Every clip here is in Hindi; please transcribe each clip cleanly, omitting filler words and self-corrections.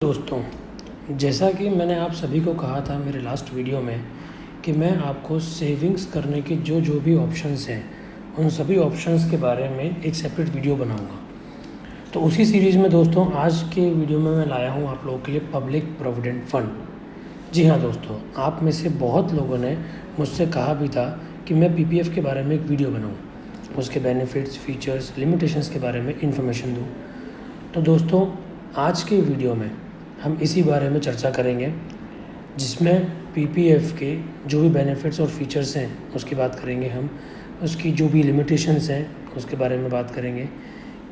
दोस्तों, जैसा कि मैंने आप सभी को कहा था मेरे लास्ट वीडियो में कि मैं आपको सेविंग्स करने के जो भी ऑप्शंस हैं उन सभी ऑप्शंस के बारे में एक सेपरेट वीडियो बनाऊंगा। तो उसी सीरीज़ में दोस्तों आज के वीडियो में मैं लाया हूं आप लोगों के लिए पब्लिक प्रोविडेंट फ़ंड। जी हाँ दोस्तों, आप में से बहुत लोगों ने मुझसे कहा भी था कि मैं पीपीएफ के बारे में एक वीडियो बनाऊँ, उसके बेनिफिट्स, फीचर्स, लिमिटेशंस के बारे में इन्फॉर्मेशन दूँ। तो दोस्तों आज के वीडियो में हम इसी बारे में चर्चा करेंगे, जिसमें पीपीएफ के जो भी बेनिफिट्स और फीचर्स हैं उसकी बात करेंगे हम, उसकी जो भी लिमिटेशंस हैं उसके बारे में बात करेंगे,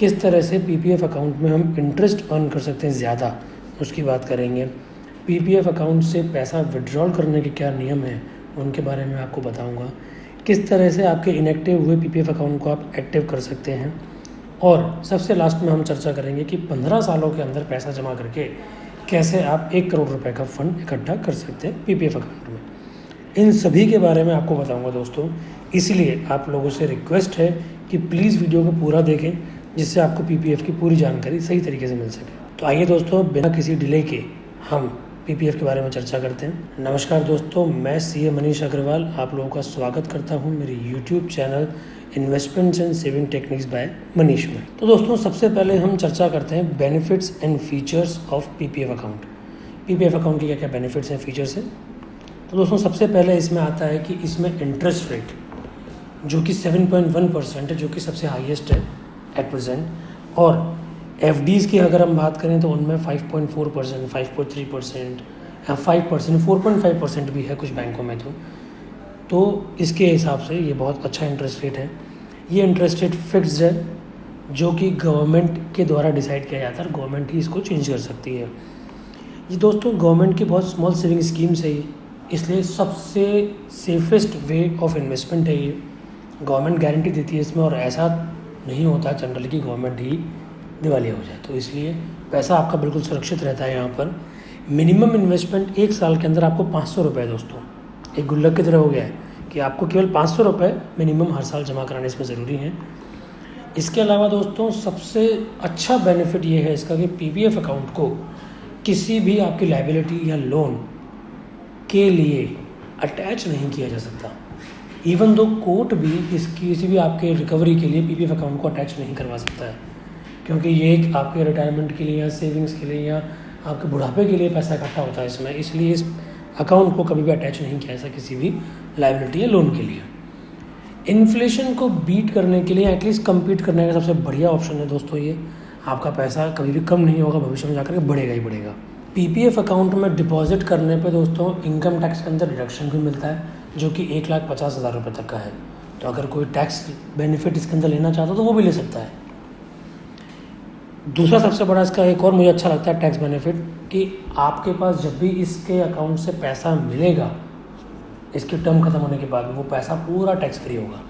किस तरह से पीपीएफ अकाउंट में हम इंटरेस्ट अर्न कर सकते हैं ज़्यादा उसकी बात करेंगे, पीपीएफ अकाउंट से पैसा विड्रॉल करने के क्या नियम हैं उनके बारे में आपको बताऊँगा, किस तरह से आपके इनएक्टिव हुए पीपीएफ अकाउंट को आप एक्टिव कर सकते हैं, और सबसे लास्ट में हम चर्चा करेंगे कि 15 सालों के अंदर पैसा जमा करके कैसे आप 1 करोड़ रुपए का फ़ंड इकट्ठा कर सकते हैं पीपीएफ अकाउंट में। इन सभी के बारे में आपको बताऊंगा दोस्तों, इसलिए आप लोगों से रिक्वेस्ट है कि प्लीज़ वीडियो को पूरा देखें, जिससे आपको पीपीएफ की पूरी जानकारी सही तरीके से मिल सके। तो आइए दोस्तों, बिना किसी डिले के हम पीपीएफ के बारे में चर्चा करते हैं। नमस्कार दोस्तों, मैं सीए मनीष अग्रवाल आप लोगों का स्वागत करता हूं मेरे YouTube channel investments and saving techniques by Manish में। तो दोस्तों सबसे पहले हम चर्चा करते हैं benefits and features of PPF account. PPF account के क्या क्या बेनिफिट्स हैं, फीचर्स हैं। तो दोस्तों सबसे पहले इसमें आता है कि इसमें इंटरेस्ट रेट जो कि 7.1% है, जो कि सबसे हाईएस्ट है एट प्रेजेंट, और एफडीज़ की अगर हम बात करें तो उनमें 5.4%, 5.3% या 5%, 4.5% भी है कुछ बैंकों में। तो इसके हिसाब से ये बहुत अच्छा इंटरेस्ट रेट है। ये इंटरेस्ट रेट फिक्स्ड है, जो कि गवर्नमेंट के द्वारा डिसाइड किया जाता है, गवर्नमेंट ही इसको चेंज कर सकती है। ये दोस्तों गवर्नमेंट की बहुत स्मॉल सेविंग स्कीम्स है ये, इसलिए सबसे सेफेस्ट वे ऑफ इन्वेस्टमेंट है ये। गवर्नमेंट गारंटी देती है इसमें, और ऐसा नहीं होता जनरली कि गवर्नमेंट ही दिवालिया हो जाए, तो इसलिए पैसा आपका बिल्कुल सुरक्षित रहता है। यहाँ पर मिनिमम इन्वेस्टमेंट 1 साल के अंदर आपको 500 रुपये दोस्तों, एक गुल्लक की तरह हो गया है कि आपको केवल 500 रुपये मिनिमम हर साल जमा कराने इसमें ज़रूरी है। इसके अलावा दोस्तों सबसे अच्छा बेनिफिट ये है इसका कि पीपीएफ अकाउंट को किसी भी आपकी लायबिलिटी या लोन के लिए अटैच नहीं किया जा सकता। इवन दो कोर्ट भी इसकी किसी भी आपके रिकवरी के लिए पीपीएफ अकाउंट को अटैच नहीं करवा सकता है, क्योंकि ये एक आपके रिटायरमेंट के लिए या सेविंग्स के लिए या आपके बुढ़ापे के लिए पैसा इकट्ठा होता है इसमें, इसलिए इस अकाउंट को कभी भी अटैच नहीं किया ऐसा किसी भी लायबिलिटी या लोन के लिए। इन्फ्लेशन को बीट करने के लिए, एटलीस्ट कम्पीट करने का सबसे बढ़िया ऑप्शन है दोस्तों ये। आपका पैसा कभी भी कम नहीं होगा, भविष्य में जाकर के बढ़ेगा ही बढ़ेगा। पीपीएफ अकाउंट में डिपॉजिट करने पे दोस्तों इनकम टैक्स के अंदर डिडक्शन भी मिलता है, जो कि 1,50,000 रुपये तक का है। तो अगर कोई टैक्स बेनिफिट इसके अंदर लेना चाहता तो वो भी ले सकता है। दूसरा सबसे बड़ा इसका एक और मुझे अच्छा लगता है टैक्स बेनिफिट, कि आपके पास जब भी इसके अकाउंट से पैसा मिलेगा, इसकी टर्म खत्म होने के बाद वो पैसा पूरा टैक्स फ्री होगा,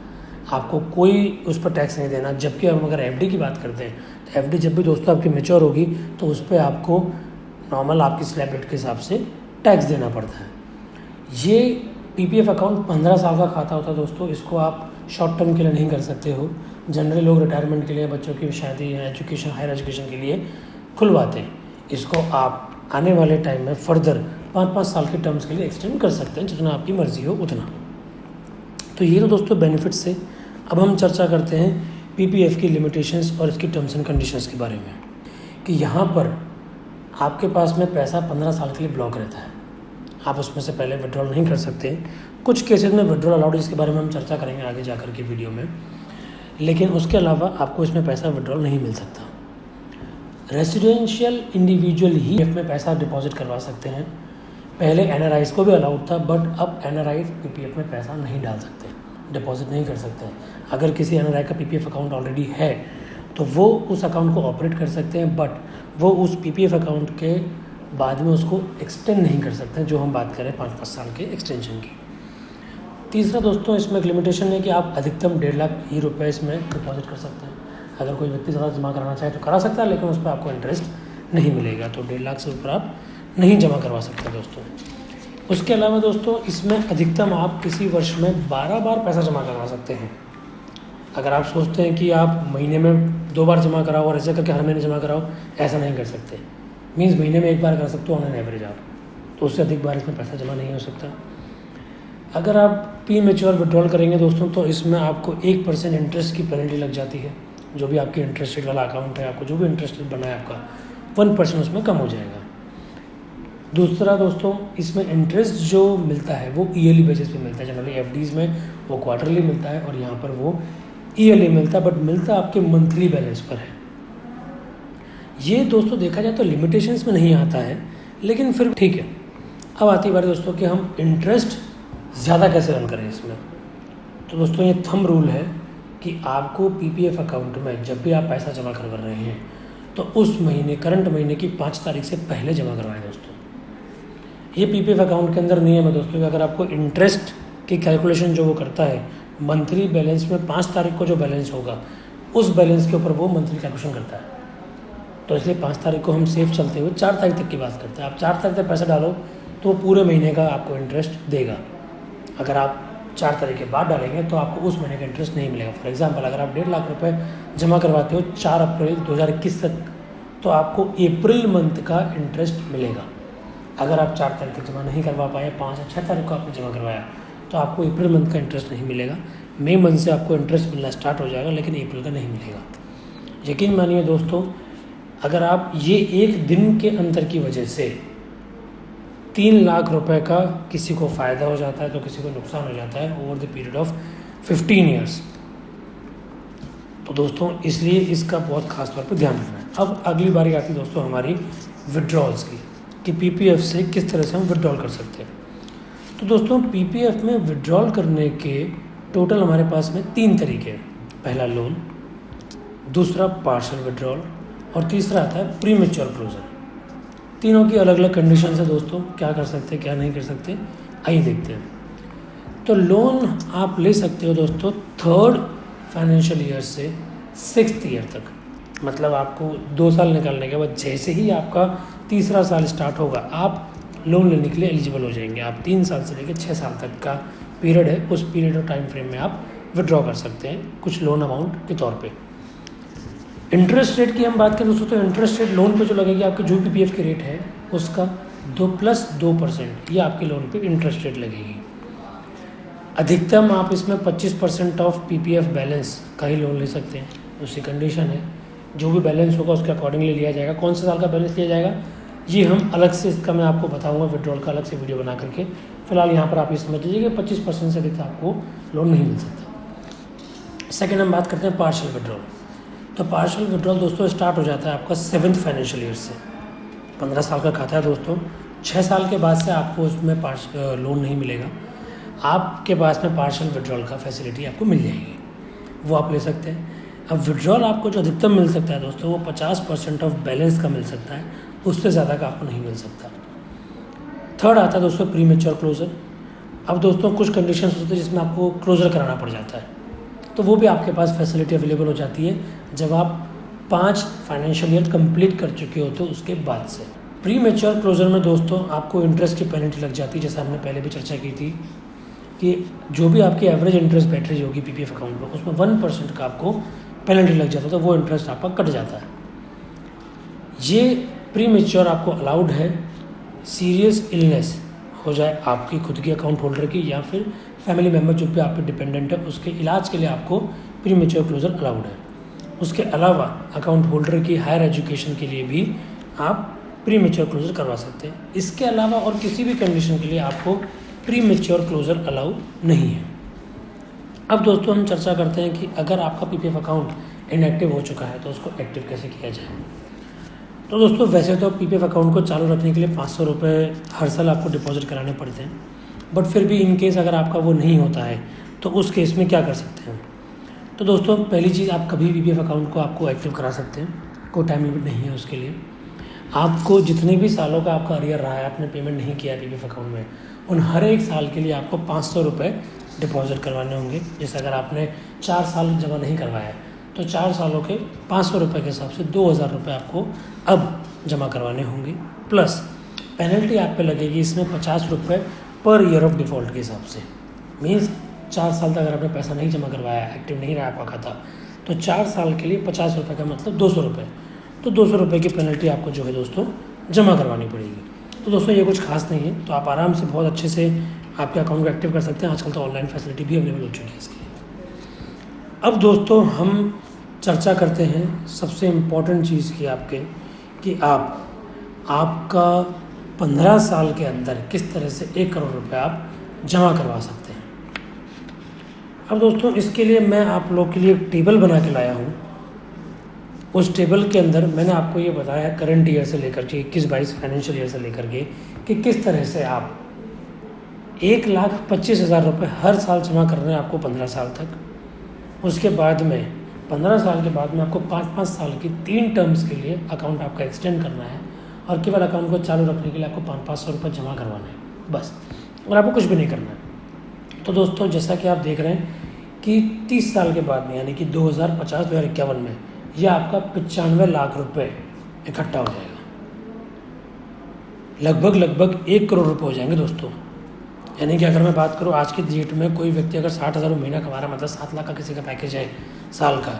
आपको कोई उस पर टैक्स नहीं देना। जबकि हम अगर एफडी की बात करते हैं तो एफडी जब भी दोस्तों आपकी मैच्योर होगी तो उस पर आपको नॉर्मल आपकी स्लैब रेट के हिसाब से टैक्स देना पड़ता है। ये पीपीएफ अकाउंट 15 साल का खाता होता है दोस्तों, इसको आप शॉर्ट टर्म के लिए नहीं कर सकते हो। जनरली लोग रिटायरमेंट के लिए, बच्चों की शादी या एजुकेशन, हायर एजुकेशन के लिए खुलवाते हैं। इसको आप आने वाले टाइम में फर्दर 5-5 साल के टर्म्स के लिए एक्सटेंड कर सकते हैं, जितना आपकी मर्जी हो उतना। तो ये तो दोस्तों बेनिफिट्स से। अब हम चर्चा करते हैं पीपीएफ की लिमिटेशंस और इसकी टर्म्स एंड कंडीशंस के बारे में, कि यहाँ पर आपके पास में पैसा 15 साल के लिए ब्लॉक रहता है, आप उसमें से पहले विड्रॉल नहीं कर सकते। कुछ केसेस में विड्रॉल अलाउड, जिसके बारे में हम चर्चा करेंगे आगे जाकर के वीडियो में, लेकिन उसके अलावा आपको इसमें पैसा विड्रॉल नहीं मिल सकता। रेसिडेंशियल इंडिविजुअल ही एफ में पैसा डिपॉजिट करवा सकते हैं। पहले एनआरआईज को भी अलाउड था, बट अब एनआरआईज पीपीएफ में पैसा नहीं डाल सकते, डिपॉजिट नहीं कर सकते। अगर किसी एनआरआई का पीपीएफ अकाउंट ऑलरेडी है तो वो उस अकाउंट को ऑपरेट कर सकते हैं, बट वो उस पीपीएफ अकाउंट के बाद में उसको एक्सटेंड नहीं कर सकते, जो हम बात करें 5-5 साल के एक्सटेंशन की। तीसरा दोस्तों इसमें एक लिमिटेशन है कि आप अधिकतम 1.5 लाख ही रुपये इसमें डिपॉजिट कर सकते हैं। अगर कोई व्यक्ति ज़्यादा जमा कराना चाहे तो करा सकता है, लेकिन उस पर आपको इंटरेस्ट नहीं मिलेगा, तो 1.5 लाख से ऊपर आप नहीं जमा करवा सकते दोस्तों। उसके अलावा दोस्तों इसमें अधिकतम आप किसी वर्ष में 12 बार पैसा जमा करवा सकते हैं। अगर आप सोचते हैं कि आप महीने में 2 बार जमा कराओ और ऐसे करके हर महीने जमा कराओ, ऐसा नहीं कर सकते। मीन्स महीने में एक बार कर सकते हो ऑन एन एवरेज आप, तो उससे अधिक बार इसमें पैसा जमा नहीं हो सकता। अगर आप प्री मैच्योर विड्रॉल करेंगे दोस्तों तो इसमें आपको 1% इंटरेस्ट की पेनल्टी लग जाती है। जो भी आपकी इंटरेस्ट रेट वाला अकाउंट है, आपको जो भी इंटरेस्ट रेट बना है आपका 1% उसमें कम हो जाएगा। दूसरा दोस्तों, इसमें इंटरेस्ट जो मिलता है वो ईयरली बेसिस पे मिलता है। जनरली एफडीज़ में वो क्वार्टरली मिलता है और यहाँ पर वो ईयरली मिलता है, बट मिलता आपके मंथली बैलेंस पर है। ये दोस्तों देखा जाए तो लिमिटेशंस में नहीं आता है, लेकिन फिर ठीक है। अब आती बात दोस्तों कि हम इंटरेस्ट ज़्यादा कैसे अर्न करें इसमें। तो दोस्तों ये थंब रूल है कि आपको पीपीएफ अकाउंट में जब भी आप पैसा जमा करवा रहे हैं तो उस महीने, करंट महीने की 5 तारीख से पहले जमा करवाएं दोस्तों। ये पीपीएफ अकाउंट के अंदर नियम है दोस्तों कि अगर आपको इंटरेस्ट की कैलकुलेशन जो वो करता है मंथली बैलेंस में 5 तारीख को जो बैलेंस होगा उस बैलेंस के ऊपर वो मंथली कैलकुलेशन करता है। तो इसलिए 5 तारीख को हम सेफ चलते हुए 4 तारीख तक की बात करते हैं। आप 4 तारीख तक पैसा डालो तो पूरे महीने का आपको इंटरेस्ट देगा। अगर आप 4 तारीख के बाद डालेंगे तो आपको उस महीने का इंटरेस्ट नहीं मिलेगा। फॉर एग्जांपल, अगर आप 1.5 लाख रुपए जमा करवाते हो 4 अप्रैल 2021 तक, तो आपको अप्रैल मंथ का इंटरेस्ट मिलेगा। अगर आप 4 तारीख तक जमा नहीं करवा पाए, 5 या 6 तारीख को आपने जमा करवाया, तो आपको अप्रैल मंथ का इंटरेस्ट नहीं मिलेगा। मई मंथ से आपको इंटरेस्ट मिलना स्टार्ट हो जाएगा, लेकिन अप्रैल का नहीं मिलेगा। यकीन मानिए दोस्तों, अगर आप ये एक दिन के अंतर की वजह से 3 लाख रुपए का किसी को फ़ायदा हो जाता है तो किसी को नुकसान हो जाता है over the period of 15 years. तो दोस्तों इसलिए इसका बहुत खास तौर पर ध्यान रखना है। अब अगली बारी आती है दोस्तों हमारी विड्रॉल्स की, कि पीपीएफ से किस तरह से हम विड्रॉल कर सकते हैं। तो दोस्तों पीपीएफ में विड्रॉल करने के टोटल हमारे पास में 3 तरीके हैं। पहला लोन, दूसरा पार्शियल विड्रॉल और तीसरा आता है प्री मैच्योर क्लोजर। तीनों की अलग अलग कंडीशन है दोस्तों, क्या कर सकते हैं क्या नहीं कर सकते, आइए देखते हैं। तो लोन आप ले सकते हो दोस्तों 3rd फाइनेंशियल ईयर से 6th ईयर तक। मतलब आपको 2 साल निकालने के बाद जैसे ही आपका तीसरा साल स्टार्ट होगा आप लोन लेने के लिए एलिजिबल हो जाएंगे। आप 3 साल से लेकर 6 साल तक का पीरियड है, उस पीरियड और टाइम फ्रेम में आप विड्रॉ कर सकते हैं कुछ लोन अमाउंट के तौर पे। इंटरेस्ट रेट की हम बात करें दोस्तों, तो इंटरेस्ट रेट लोन पे जो लगेगी आपकी जो पीपीएफ की रेट है उसका 2+2% ये आपके लोन पे इंटरेस्ट रेट लगेगी। अधिकतम आप इसमें 25% ऑफ पीपीएफ बैलेंस का ही लोन ले सकते हैं। उसकी कंडीशन है जो भी बैलेंस होगा उसके अकॉर्डिंगली लिया जाएगा। कौन से साल का बैलेंस लिया जाएगा ये हम अलग से, इसका मैं आपको बताऊंगा विड्रॉल का अलग से वीडियो बना करके। फिलहाल यहाँ पर आप ये समझ लीजिए कि 25% से अधिक आपको लोन नहीं मिल सकता। सेकेंड हम बात करते हैं पार्शियल विड्रॉल। तो पार्शियल विड्रॉल दोस्तों स्टार्ट हो जाता है आपका 7th फाइनेंशियल ईयर से। 15 साल का खाता है दोस्तों, 6 साल के बाद से आपको उसमें लोन नहीं मिलेगा। आपके पास में पार्शियल विड्रॉल का फैसिलिटी आपको मिल जाएगी, वो आप ले सकते हैं। अब विड्रॉल आपको जो अधिकतम मिल सकता है दोस्तों वो 50% ऑफ बैलेंस का मिल सकता है, उससे ज़्यादा का आपको नहीं मिल सकता। थर्ड आता है दोस्तों प्री मैच्योर क्लोजर। अब दोस्तों कुछ कंडीशंस होते हैं जिसमें आपको क्लोजर कराना पड़ जाता है, तो वो भी आपके पास फैसिलिटी अवेलेबल हो जाती है जब आप 5 फाइनेंशियल ईयर कंप्लीट कर चुके होते हो उसके बाद से। प्री मैच्योर क्लोजर में दोस्तों आपको इंटरेस्ट की पेनल्टी लग जाती है, जैसे हमने पहले भी चर्चा की थी कि जो भी आपकी एवरेज इंटरेस्ट बैटरी होगी पीपीएफ अकाउंट में उसमें 1% का आपको पेनल्टी लग जाता है, तो वो इंटरेस्ट आपका कट जाता है। ये प्री मैच्योर आपको अलाउड है सीरियस इलनेस हो जाए आपकी खुद की अकाउंट होल्डर की या फिर फैमिली मेम्बर जो भी आप पे डिपेंडेंट है उसके इलाज के लिए आपको प्री मैच्योर क्लोजर अलाउड है। उसके अलावा अकाउंट होल्डर की हायर एजुकेशन के लिए भी आप प्री मैच्योर क्लोजर करवा सकते हैं। इसके अलावा और किसी भी कंडीशन के लिए आपको प्री मैच्योर क्लोजर अलाउ नहीं है। अब दोस्तों हम चर्चा करते हैं कि अगर आपका पीपीएफ अकाउंट इनएक्टिव हो चुका है तो उसको एक्टिव कैसे किया जाए। तो दोस्तों वैसे तो पीपीएफ अकाउंट को चालू रखने के लिए 500 रुपये हर साल आपको डिपॉजिट कराने पड़ते हैं, बट फिर भी इन केस अगर आपका वो नहीं होता है तो उस केस में क्या कर सकते हैं। तो दोस्तों पहली चीज़, आप कभी पीपीएफ अकाउंट को आपको एक्टिव करा सकते हैं, कोई टाइम लिमिट नहीं है उसके लिए। आपको जितने भी सालों का आपका अरियर रहा है, आपने पेमेंट नहीं किया है पीपीएफ अकाउंट में, उन हर एक साल के लिए आपको 500 रुपये डिपॉजिट करवाने होंगे। जैसे अगर आपने 4 साल जमा नहीं करवाया है तो 4 सालों के 500 रुपये के हिसाब से 2000 रुपये आपको अब जमा करवाने होंगे। प्लस पेनल्टी आप पे लगेगी इसमें 50 रुपये पर ईयर ऑफ डिफ़ॉल्ट के हिसाब से। मीन्स 4 साल तक अगर आपने पैसा नहीं जमा करवाया, एक्टिव नहीं रहा आपका खाता, तो 4 साल के लिए 50 रुपये का मतलब 200 रुपये, तो 200 रुपये की पेनल्टी आपको जो है दोस्तों जमा करवानी पड़ेगी। तो दोस्तों ये कुछ खास नहीं है, तो आप आराम से बहुत अच्छे से आपके अकाउंट को एक्टिव कर सकते हैं। आजकल तो ऑनलाइन फैसिलिटी भी अवेलेबल हो चुकी है इसके लिए। अब दोस्तों हम चर्चा करते हैं सबसे इम्पोर्टेंट चीज़ की आपके, कि आपका 15 साल के अंदर किस तरह से 1 करोड़ रुपए आप जमा करवा सकते हैं। अब दोस्तों इसके लिए मैं आप लोग के लिए एक टेबल बना के लाया हूँ। उस टेबल के अंदर मैंने आपको ये बताया करंट ईयर से लेकर के 21-22 फाइनेंशियल ईयर से लेकर के कि किस तरह से आप 1,25,000 रुपये हर साल जमा कर रहे हैं आपको 15 साल तक। उसके बाद में 15 साल के बाद में आपको 5-5 साल की 3 टर्म्स के लिए अकाउंट आपका एक्सटेंड करना है, और केवल अकाउंट को चालू रखने के लिए आपको 500-500 रुपये जमा करवाना है बस, और आपको कुछ भी नहीं करना है। तो दोस्तों जैसा कि आप देख रहे हैं कि 30 साल के बाद में यानी कि 2050-2051 में यह आपका 95 लाख रुपए इकट्ठा हो जाएगा। लगभग 1 करोड़ रुपए हो जाएंगे दोस्तों। यानी कि अगर मैं बात करूँ आज की डेट में कोई व्यक्ति अगर 60,000 महीना कमा रहा है, मतलब 7 लाख का किसी का पैकेज है साल का,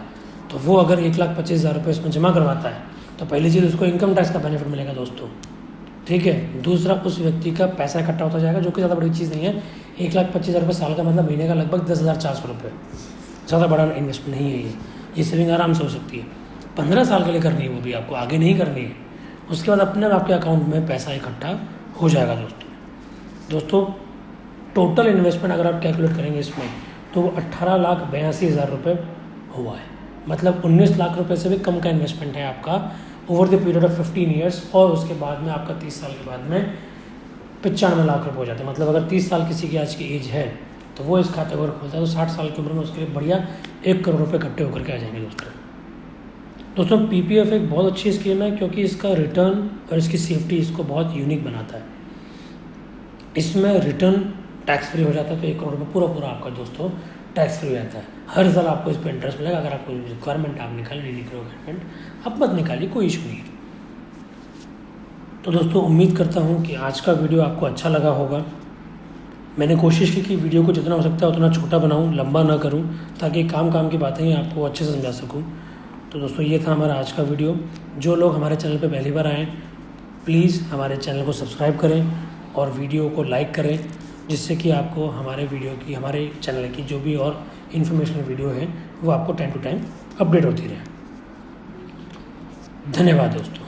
तो वो अगर 1,25,000 रुपये इसमें जमा करवाता है तो पहली चीज़ उसको इनकम टैक्स का बेनिफिट मिलेगा दोस्तों, ठीक है। दूसरा, उस व्यक्ति का पैसा इकट्ठा होता जाएगा, जो कि ज़्यादा बड़ी चीज़ नहीं है। 1,25,000 रुपये साल का मतलब महीने का लगभग 10,400 रुपये, ज़्यादा बड़ा इन्वेस्टमेंट नहीं है ये सेविंग आराम से हो सकती है। 15 साल के लिए करनी है, वो भी आपको आगे नहीं करनी है। उसके बाद अपने आपके अकाउंट में पैसा इकट्ठा हो जाएगा दोस्तों। टोटल इन्वेस्टमेंट अगर आप कैलकुलेट करेंगे इसमें, तो वो 18,82,000 रुपये हुआ है। मतलब 19 लाख रुपए से भी कम का इन्वेस्टमेंट है आपका over the period of 15 years. और उसके बाद में आपका 30 साल के बाद में 95 लाख रुपये हो जाते हैं। मतलब अगर 30 साल किसी की आज की एज है तो वो इस खाते को अगर खोलता है तो 60 साल की उम्र में उसके लिए बढ़िया 1 करोड़ रुपये इकट्ठे होकर के आ जाएंगे दोस्तों। PPF एक बहुत अच्छी स्कीम है, क्योंकि इसका रिटर्न और इसकी सेफ्टी इसको बहुत यूनिक बनाता है। इसमें रिटर्न टैक्स फ्री हो जाता है, तो 1 करोड़ रुपये पूरा आपका दोस्तों टैक्स फ्री हो जाता है। हर साल आपको इस पर इंटरेस्ट मिलेगा। अगर आपको रिक्वायरमेंट आप निकाल नहीं रिक्वायरमेंट आप मत निकालिए, कोई इशू नहीं है। तो दोस्तों उम्मीद करता हूँ कि आज का वीडियो आपको अच्छा लगा होगा। मैंने कोशिश की कि वीडियो को जितना हो सकता है उतना छोटा बनाऊँ, लंबा ना करूँ, ताकि काम की बातें ही आपको अच्छे से समझा सकूँ। तो दोस्तों ये था हमारा आज का वीडियो। जो लोग हमारे चैनल पे पहली बार आएँ, प्लीज़ हमारे चैनल को सब्सक्राइब करें और वीडियो को लाइक करें, जिससे कि आपको हमारे चैनल की जो भी और इन्फॉर्मेशनल वीडियो है वो आपको टाइम टू टाइम अपडेट होती रहे। धन्यवाद दोस्तों।